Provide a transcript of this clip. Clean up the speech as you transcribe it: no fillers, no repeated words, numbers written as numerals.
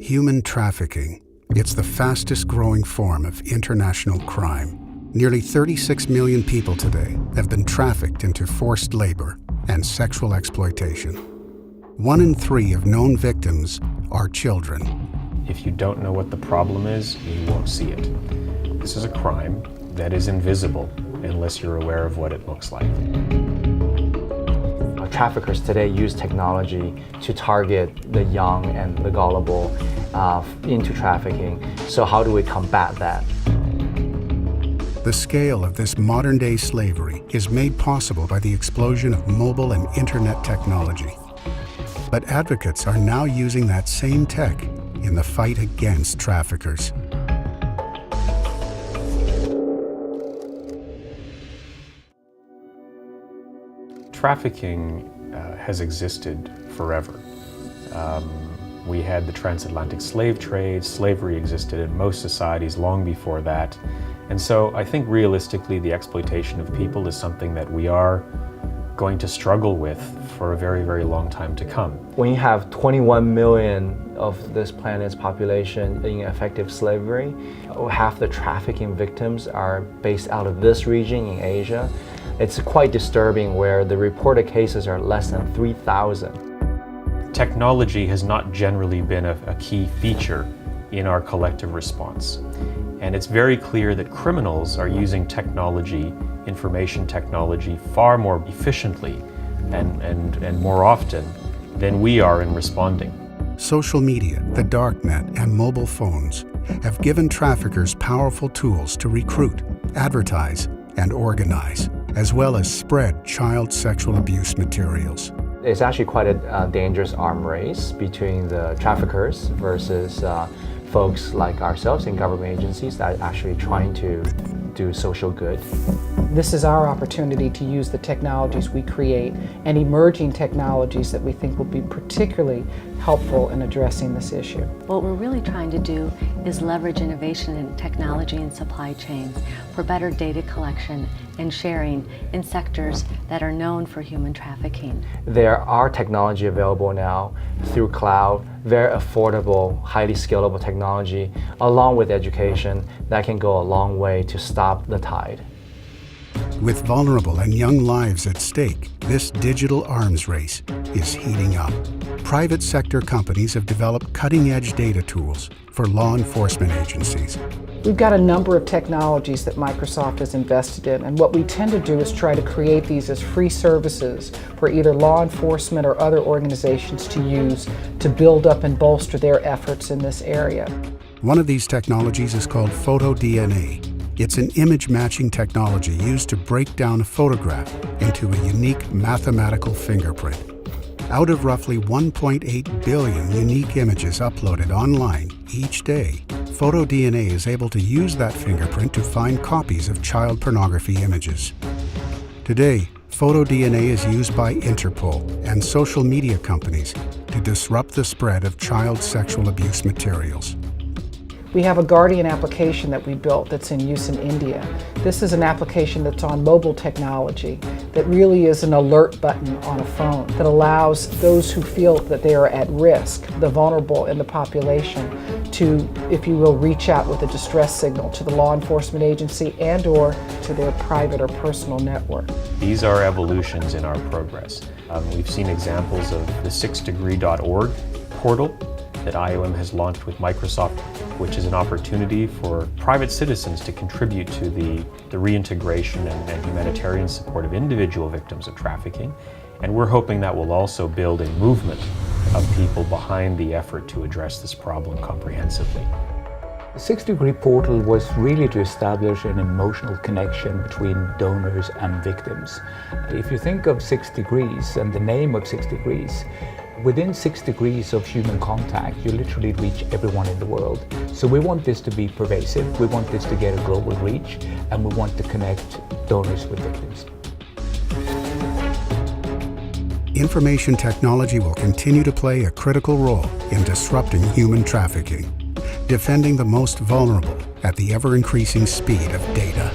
Human trafficking. It's the fastest growing form of international crime. Nearly 36 million people today have been trafficked into forced labor and sexual exploitation. 1 in 3 of known victims are children. If you don't know what the problem is, you won't see it. This is a crime that is invisible unless you're aware of what it looks like. Traffickers today use technology to target the young and the gullible into trafficking. So how do we combat that? The scale of this modern-day slavery is made possible by the explosion of mobile and internet technology. But advocates are now using that same tech in the fight against traffickers. Trafficking has existed forever. We had the transatlantic slave trade. Slavery existed in most societies long before that. And so I think realistically the exploitation of people is something that we are going to struggle with for a very, very long time to come. When you have 21 million of this planet's population in effective slavery, half the trafficking victims are based out of this region in Asia. It's quite disturbing where the reported cases are less than 3,000. Technology has not generally been a key feature in our collective response. And it's very clear that criminals are using technology, information technology, far more efficiently and more often than we are in responding. Social media, the darknet, and mobile phones have given traffickers powerful tools to recruit, advertise, and organize, as well as spread child sexual abuse materials. It's actually quite a dangerous arms race between the traffickers versus folks like ourselves in government agencies that are actually trying to do social good. This is our opportunity to use the technologies we create and emerging technologies that we think will be particularly helpful in addressing this issue. What we're really trying to do is leverage innovation in technology and supply chains for better data collection and sharing in sectors that are known for human trafficking. There are technology available now through cloud, very affordable, highly scalable technology, along with education that can go a long way to stop the tide. With vulnerable and young lives at stake, this digital arms race is heating up. Private sector companies have developed cutting-edge data tools for law enforcement agencies. We've got a number of technologies that Microsoft has invested in, and what we tend to do is try to create these as free services for either law enforcement or other organizations to use to build up and bolster their efforts in this area. One of these technologies is called PhotoDNA. It's an image matching technology used to break down a photograph into a unique mathematical fingerprint. Out of roughly 1.8 billion unique images uploaded online each day, PhotoDNA is able to use that fingerprint to find copies of child pornography images. Today, PhotoDNA is used by Interpol and social media companies to disrupt the spread of child sexual abuse materials. We have a Guardian application that we built that's in use in India. This is an application that's on mobile technology that really is an alert button on a phone that allows those who feel that they are at risk, the vulnerable in the population, to, if you will, reach out with a distress signal to the law enforcement agency and or to their private or personal network. These are evolutions in our progress. We've seen examples of the 6degree.org portal that IOM has launched with Microsoft, which is an opportunity for private citizens to contribute to the reintegration and humanitarian support of individual victims of trafficking. And we're hoping that will also build a movement of people behind the effort to address this problem comprehensively. The 6degree portal was really to establish an emotional connection between donors and victims. If you think of 6 degrees and the name of 6 degrees, within 6 degrees of human contact, you literally reach everyone in the world. So we want this to be pervasive, we want this to get a global reach, and we want to connect donors with victims. Information technology will continue to play a critical role in disrupting human trafficking, defending the most vulnerable at the ever-increasing speed of data.